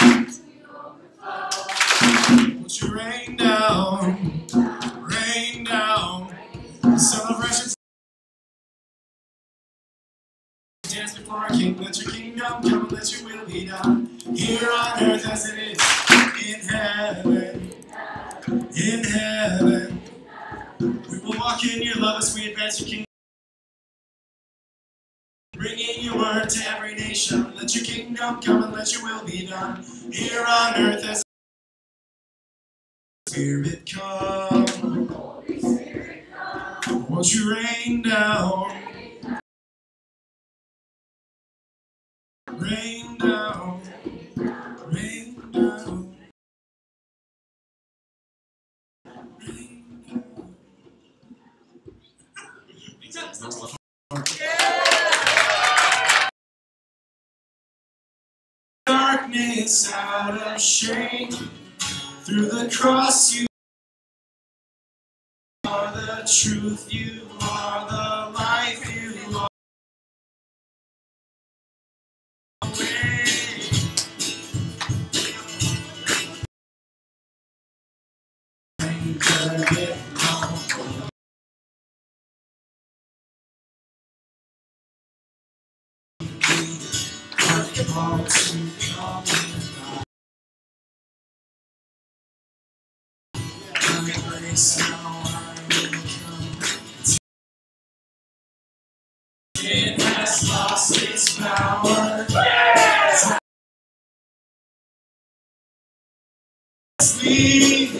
Won't you rain down, celebration. Dance before our King, let your kingdom come, let your will be done, here on earth as it is in heaven, in heaven. We will walk in your love as we advance your kingdom, bringing your word to every nation. Let your kingdom come and let your will be done, here on earth as Spirit come. Won't you rain down, rain down, rain down, rain down. Darkness out of shame, through the cross you are the truth, you are the life, you are the way. It has lost its power. Yes! Lead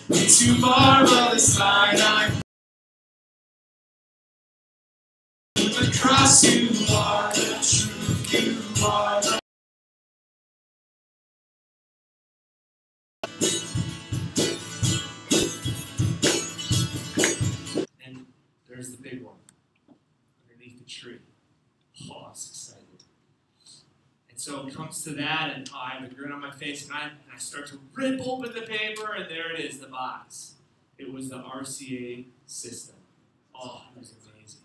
into marvelous light. The cross, you are the truth, you are the. And there's the big one underneath the tree. Oh, I was excited. And so it comes to that, and I have a grin on my face, and I start to rip open the paper, and there it is, the box. It was the RCA system. Oh, it was amazing.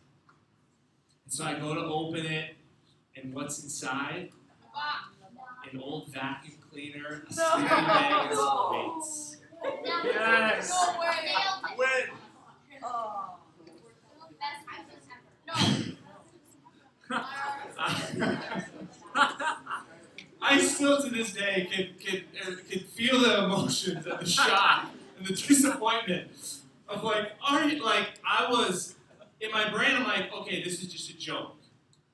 And so I go to open it, and what's inside? An old vacuum cleaner, a sleeping bag, and some weights. Yes! No way! When? Oh. I still to this day can feel the emotions and the shock and the disappointment of like, I was, in my brain, I'm like, okay, this is just a joke,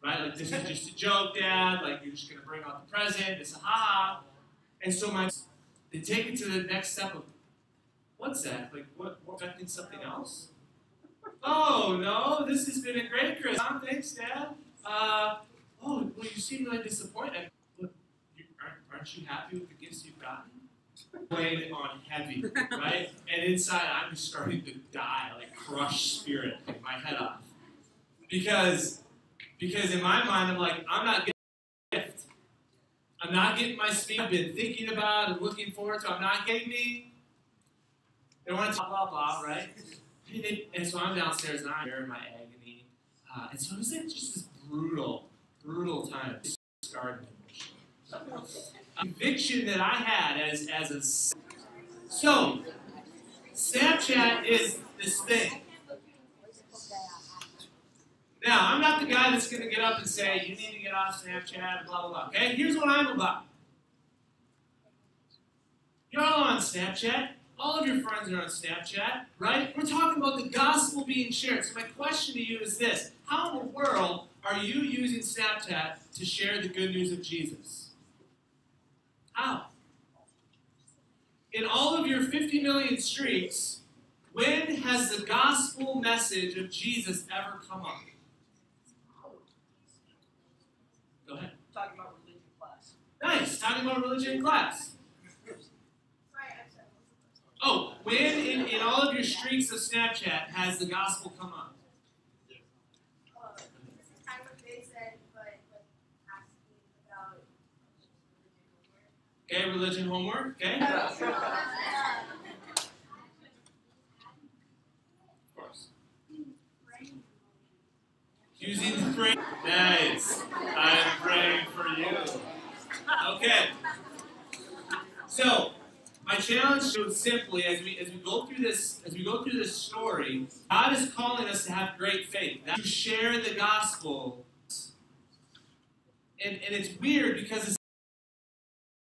right? Like, this is just a joke, Dad, like, you're just going to bring out the present, it's a ha-ha. And so they take it to the next step of, what's that? Like, what, expecting something else? Oh, no, this has been a great Christmas. Thanks, Dad. Oh, well, you seem really disappointed. Look, aren't you happy with the gifts you've gotten? Playing on heavy, right? And inside, I'm just starting to die, like crushed spirit, like my head off. Because in my mind, I'm like, I'm not getting a gift. I'm not getting my speed I've been thinking about and looking forward to. I'm not getting me. They want to talk blah, blah, right? And so I'm downstairs and I'm there in my agony. And so it was like just this brutal time. Scarred emotion. Conviction that I had as a. So, Snapchat is this thing. Now, I'm not the guy that's going to get up and say, you need to get off Snapchat, blah, blah, blah. Okay? Here's what I'm about. You're all on Snapchat. All of your friends are on Snapchat, right? We're talking about the gospel being shared. So my question to you is this. How in the world are you using Snapchat to share the good news of Jesus? How? In all of your 50 million streaks, when has the gospel message of Jesus ever come up? Go ahead. Talking about religion class. Nice. Talking about religion in class. Oh, when in all of your streaks of Snapchat has the gospel come up? Kind of what they said, but asking about Religion homework. Okay. Of course. Using the phrase. Nice. I'm praying for you. Okay. So, my challenge is simply as we go through this story, God is calling us to have great faith, to share the gospel. And it's weird because it's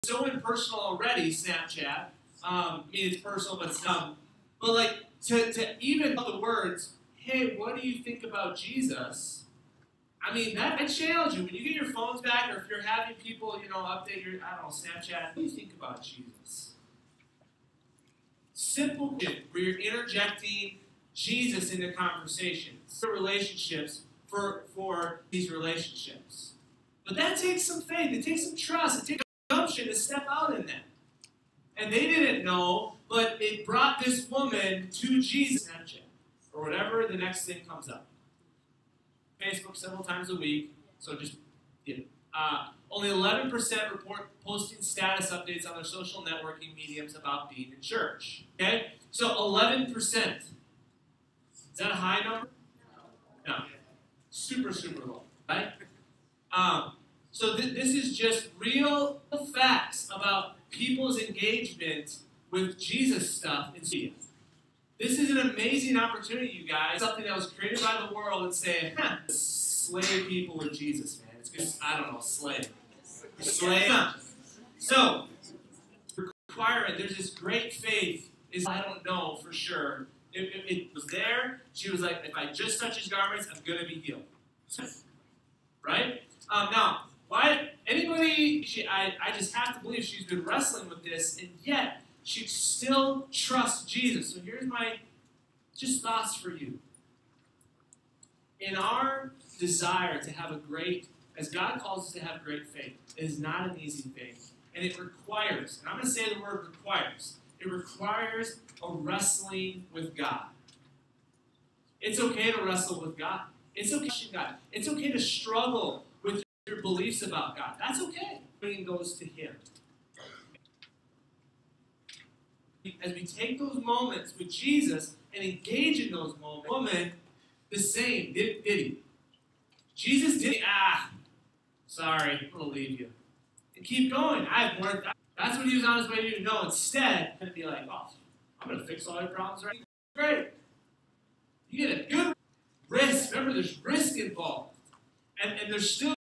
so impersonal already, Snapchat. I mean, it's personal, but it's not. But like to even know the words, hey, what do you think about Jesus? I mean, that I challenge you. When you get your phones back, or if you're having people, update your, I don't know, Snapchat, what do you think about Jesus? Simple where you're interjecting Jesus into conversations, for relationships, for these relationships. But that takes some faith. It takes some trust. It takes gumption to step out in that. And they didn't know, but it brought this woman to Jesus, Snapchat, or whatever the next thing comes up. Facebook several times a week, so just only 11% report posting status updates on their social networking mediums about being in church. Okay, so 11%. Is that a high number? No, super low, right? So this is just real facts about people's engagement with Jesus stuff in media. This is an amazing opportunity, you guys. Something that was created by the world and say, slay people with Jesus, man. It's just, I don't know, slay. Slay. So, requirement, there's this great faith. I don't know for sure. It was there. She was like, if I just touch his garments, I'm going to be healed. Right? Now, why, anybody, I just have to believe she's been wrestling with this, and yet, she still trusts Jesus. So here's my just thoughts for you. In our desire to have as God calls us to have great faith, it is not an easy thing. And it requires, and I'm going to say the word requires, it requires a wrestling with God. It's okay to wrestle with God. It's okay to question God. It's okay to struggle with your beliefs about God. That's okay. Bringing those to Him. As we take those moments with Jesus and engage in those moments, woman, the same, did he? Jesus did, sorry, I'm going to leave you. And keep going. I have more. That's what he was on his way to do. No, instead, he's going to be like, oh, I'm going to fix all your problems right now. Great. You get a good risk. Remember, there's risk involved. And there's still